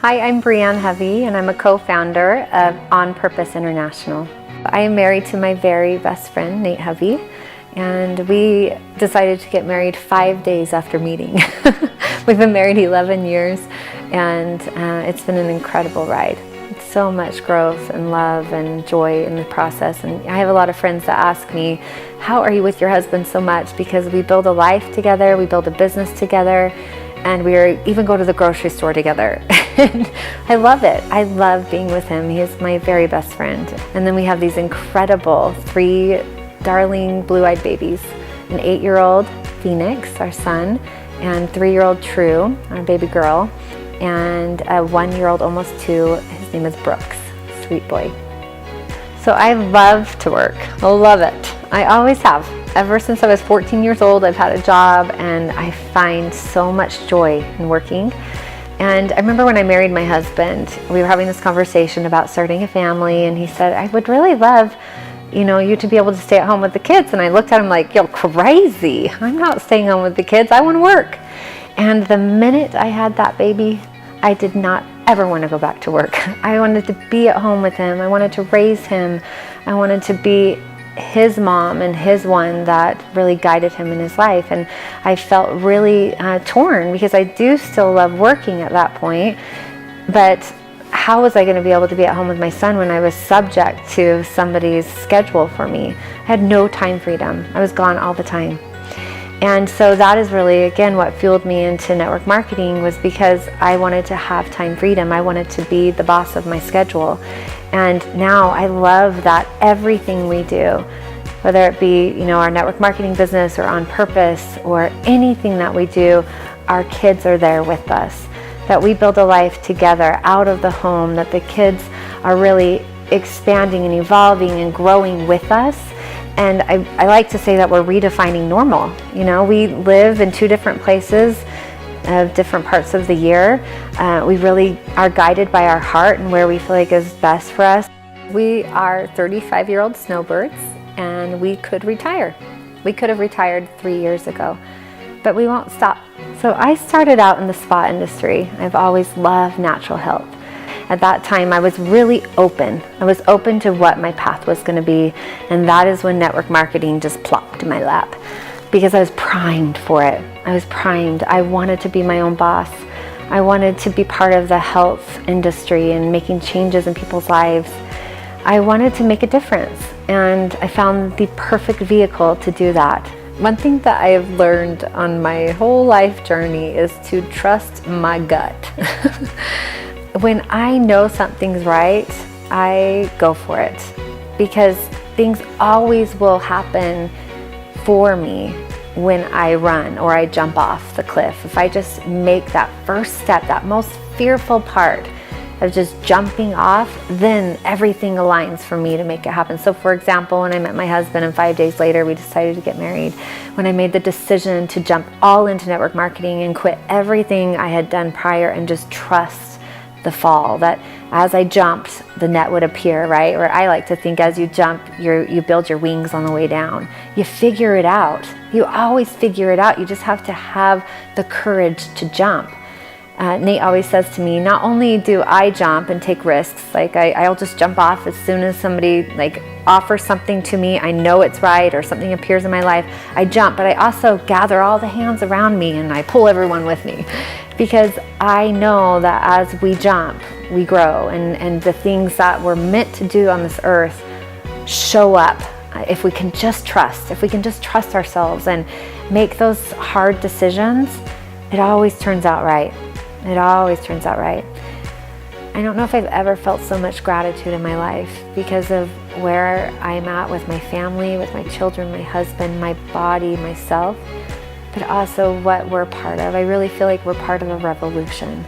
Hi, I'm Brianne Hovey, and I'm a co-founder of On Purpose International. I am married to my very best friend, Nate Hovey, and we decided to get married 5 days after meeting. We've been married 11 years, and it's been an incredible ride. So much growth and love and joy in the process. And I have a lot of friends that ask me, how are you with your husband so much? Because we build a life together, we build a business together, and we even go to the grocery store together. And I love it. I love being with him. He is my very best friend. And then we have these incredible 3 darling blue-eyed babies, an 8-year-old Phoenix, our son, and 3-year-old True, our baby girl, and a 1-year-old, almost 2, his name is Brooks, sweet boy. So I love to work. I love it. I always have. Ever since I was 14 years old, I've had a job, and I find so much joy in working. And I remember when I married my husband, we were having this conversation about starting a family, and he said, I would really love, you to be able to stay at home with the kids. And I looked at him like, you're crazy. I'm not staying home with the kids. I want to work. And the minute I had that baby, I did not ever want to go back to work. I wanted to be at home with him. I wanted to raise him. I wanted to be his mom and his one that really guided him in his life. And I felt really torn, because I do still love working at that point, but how was I going to be able to be at home with my son when I was subject to somebody's schedule for me? I had no time freedom. I was gone all the time. And so that is really, again, what fueled me into network marketing, was because I wanted to have time freedom. I wanted to be the boss of my schedule. And now I love that everything we do, whether it be, our network marketing business or On Purpose or anything that we do, our kids are there with us. That we build a life together out of the home, that the kids are really expanding and evolving and growing with us. And I like to say that we're redefining normal. We live in 2 different places of different parts of the year. We really are guided by our heart and where we feel like is best for us. We are 35-year-old snowbirds, and we could retire. We could have retired 3 years ago, but we won't stop. So I started out in the spa industry. I've always loved natural health. At that time, I was really open. I was open to what my path was going to be, and that is when network marketing just plopped in my lap, because I was primed for it. I was primed. I wanted to be my own boss. I wanted to be part of the health industry and making changes in people's lives. I wanted to make a difference, and I found the perfect vehicle to do that. One thing that I have learned on my whole life journey is to trust my gut. When I know something's right, I go for it, because things always will happen for me when I run or I jump off the cliff. If I just make that first step, that most fearful part of just jumping off, then everything aligns for me to make it happen. So for example, when I met my husband and 5 days later we decided to get married, when I made the decision to jump all into network marketing and quit everything I had done prior and just trust the fall, that as I jumped, the net would appear, right? Or I like to think as you jump, you build your wings on the way down. You figure it out. You always figure it out. You just have to have the courage to jump. Nate always says to me, not only do I jump and take risks, like I'll just jump off as soon as somebody offers something to me, I know it's right, or something appears in my life, I jump, but I also gather all the hands around me and I pull everyone with me. Because I know that as we jump, we grow, and the things that we're meant to do on this earth show up. If we can just trust, ourselves and make those hard decisions, it always turns out right. It always turns out right. I don't know if I've ever felt so much gratitude in my life because of where I'm at with my family, with my children, my husband, my body, myself, but also what we're part of. I really feel like we're part of a revolution.